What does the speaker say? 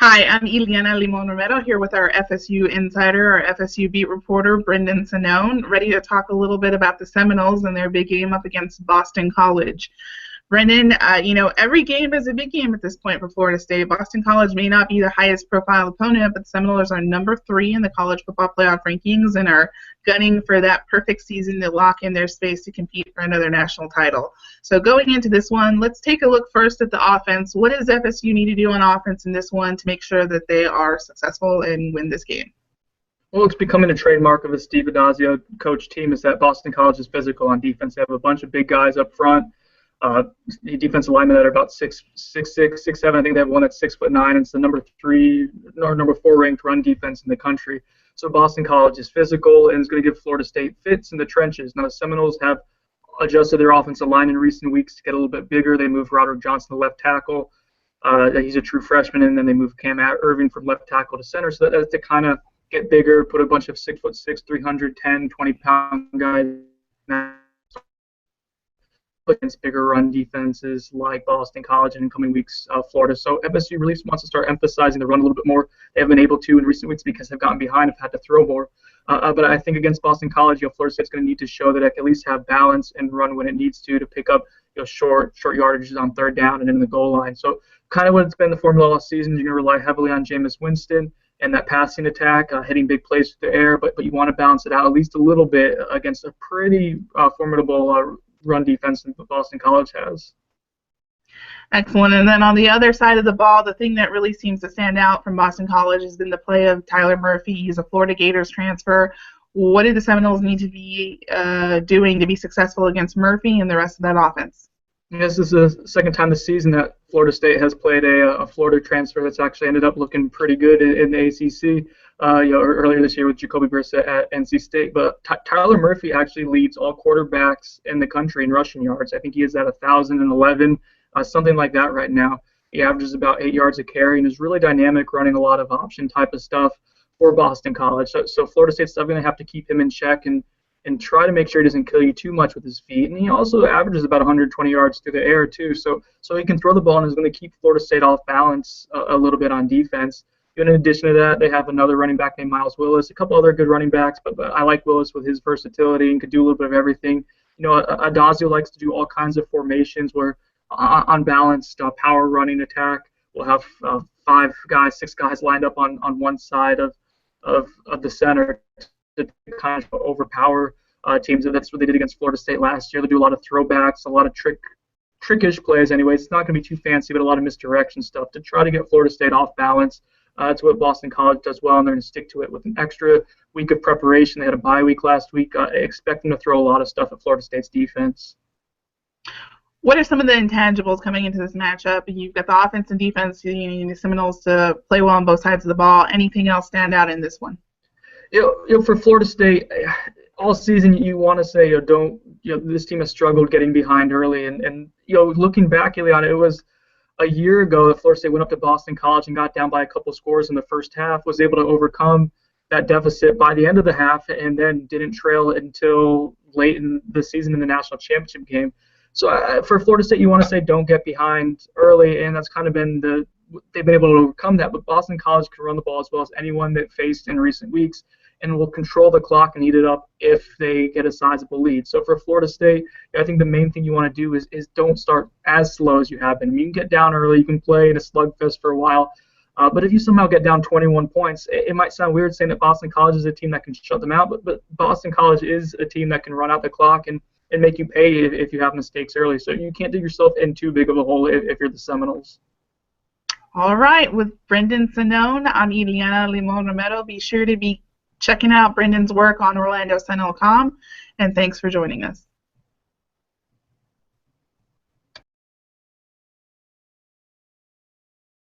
Hi, I'm Ileana Limon Romero here with our FSU insider, our FSU beat reporter, Brendan Sonnone, ready to talk a little bit about the Seminoles and their big game up against Boston College. Brendan, every game is a big game at this point for Florida State. Boston College may not be the highest profile opponent, but the Seminoles are number 3 in the college football playoff rankings and are gunning for that perfect season to lock in their space to compete for another national title. So going into this one, let's take a look first at the offense. What does FSU need to do on offense in this one to make sure that they are successful and win this game? Well, it's becoming a trademark of a Steve Addazio coach team is that Boston College is physical on defense. They have a bunch of big guys up front. Defensive linemen that are about 6'6", 6'7". I think they have one that's 6'9", and it's the number 4 ranked run defense in the country. So Boston College is physical and is going to give Florida State fits in the trenches. Now the Seminoles have adjusted their offensive line in recent weeks to get a little bit bigger. They moved Roderick Johnson to left tackle. He's a true freshman, and then they moved Cam Irving from left tackle to center. So that's to kind of get bigger, put a bunch of 6'6", 310, 20-pound guys against bigger run defenses like Boston College and in coming weeks Florida. So FSU really wants to start emphasizing the run a little bit more. They haven't been able to in recent weeks because they've gotten behind, have had to throw more. But I think against Boston College, Florida State's going to need to show that it can at least have balance and run when it needs to pick up short yardages on third down and in the goal line. So kind of what it's been the formula all season. You're going to rely heavily on Jameis Winston and that passing attack, hitting big plays with the air, but you want to balance it out at least a little bit against a pretty formidable run defense that Boston College has. Excellent. And then on the other side of the ball, the thing that really seems to stand out from Boston College has been the play of Tyler Murphy. He's a Florida Gators transfer. What do the Seminoles need to be doing to be successful against Murphy and the rest of that offense? This is the second time this season that Florida State has played a Florida transfer that's actually ended up looking pretty good in the ACC. Earlier this year with Jacoby Brissett at NC State, but Tyler Murphy actually leads all quarterbacks in the country in rushing yards. I think he is at 1,011, something like that right now. He averages about 8 yards a carry and is really dynamic, running a lot of option type of stuff for Boston College. So Florida State's still going to have to keep him in check and try to make sure he doesn't kill you too much with his feet. And he also averages about 120 yards through the air too. So he can throw the ball and is going to keep Florida State off balance a little bit on defense. In addition to that, they have another running back named Miles Willis, a couple other good running backs, but I like Willis with his versatility and could do a little bit of everything. Addazio likes to do all kinds of formations where on balanced power running attack, we'll have 6 guys lined up on one side of the center to kind of overpower teams. That's what they did against Florida State last year. They do a lot of throwbacks, a lot of trickish plays anyways. It's not going to be too fancy, but a lot of misdirection stuff to try to get Florida State off balance. That's what Boston College does well, and they're going to stick to it with an extra week of preparation. They had a bye week last week. Expect them to throw a lot of stuff at Florida State's defense. What are some of the intangibles coming into this matchup? You've got the offense and defense. You need the Seminoles to play well on both sides of the ball. Anything else stand out in this one? For Florida State, all season you want to say this team has struggled getting behind early, and looking back, Ileana, it was a year ago that Florida State went up to Boston College and got down by a couple scores in the first half, was able to overcome that deficit by the end of the half, and then didn't trail until late in the season in the national championship game. So for Florida State, you want to say don't get behind early, and that's kind of been they've been able to overcome that. But Boston College can run the ball as well as anyone that faced in recent weeks, and will control the clock and eat it up if they get a sizable lead. So for Florida State, I think the main thing you want to do is don't start as slow as you have been. You can get down early, you can play in a slugfest for a while, but if you somehow get down 21 points, it might sound weird saying that Boston College is a team that can shut them out, but Boston College is a team that can run out the clock and make you pay if you have mistakes early. So you can't dig yourself in too big of a hole if you're the Seminoles. All right, with Brendan Sonnone, I'm Ileana Limon Romero. Be sure to be checking out Brendan's work on OrlandoSentinel.com, and thanks for joining us.